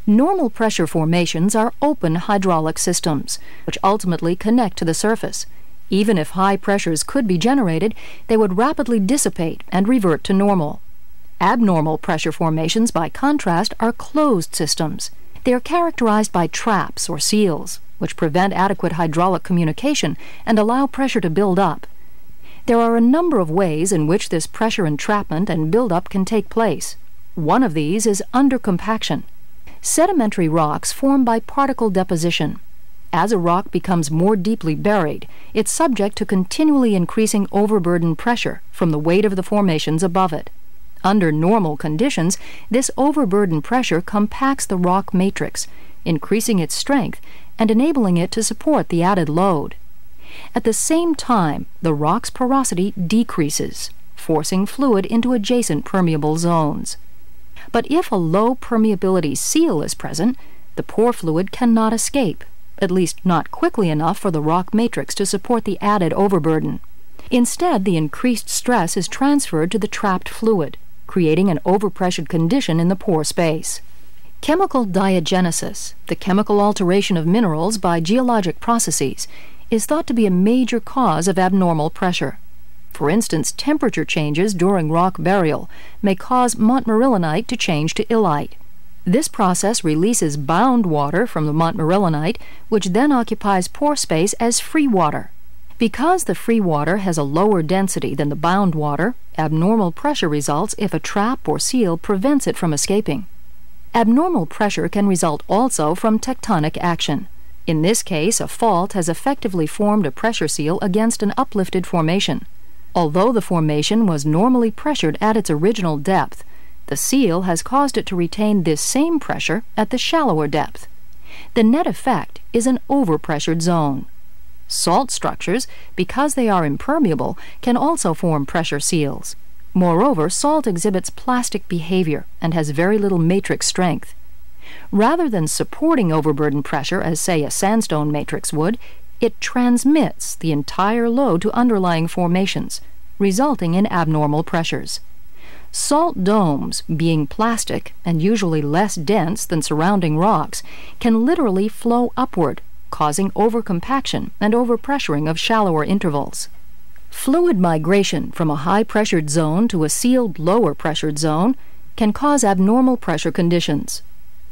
Normal pressure formations are open hydraulic systems, which ultimately connect to the surface. Even if high pressures could be generated, they would rapidly dissipate and revert to normal. Abnormal pressure formations, by contrast, are closed systems. They are characterized by traps or seals, which prevent adequate hydraulic communication and allow pressure to build up. There are a number of ways in which this pressure entrapment and buildup can take place. One of these is undercompaction. Sedimentary rocks form by particle deposition. As a rock becomes more deeply buried, it's subject to continually increasing overburden pressure from the weight of the formations above it. Under normal conditions, this overburden pressure compacts the rock matrix, increasing its strength and enabling it to support the added load. At the same time, the rock's porosity decreases, forcing fluid into adjacent permeable zones. But if a low permeability seal is present, the pore fluid cannot escape, at least not quickly enough for the rock matrix to support the added overburden. Instead, the increased stress is transferred to the trapped fluid, creating an overpressured condition in the pore space. Chemical diagenesis, the chemical alteration of minerals by geologic processes, is thought to be a major cause of abnormal pressure. For instance, temperature changes during rock burial may cause montmorillonite to change to illite. This process releases bound water from the montmorillonite, which then occupies pore space as free water. Because the free water has a lower density than the bound water, abnormal pressure results if a trap or seal prevents it from escaping. Abnormal pressure can result also from tectonic action. In this case, a fault has effectively formed a pressure seal against an uplifted formation. Although the formation was normally pressured at its original depth, the seal has caused it to retain this same pressure at the shallower depth. The net effect is an overpressured zone. Salt structures, because they are impermeable, can also form pressure seals. Moreover, salt exhibits plastic behavior and has very little matrix strength. Rather than supporting overburden pressure as, say, a sandstone matrix would, it transmits the entire load to underlying formations, resulting in abnormal pressures. Salt domes, being plastic and usually less dense than surrounding rocks, can literally flow upward, causing overcompaction and overpressuring of shallower intervals. Fluid migration from a high-pressured zone to a sealed lower-pressured zone can cause abnormal pressure conditions.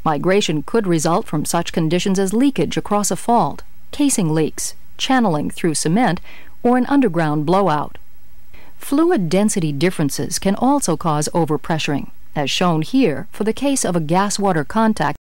Migration could result from such conditions as leakage across a fault, casing leaks, channeling through cement, or an underground blowout. Fluid density differences can also cause overpressuring, as shown here for the case of a gas-water contact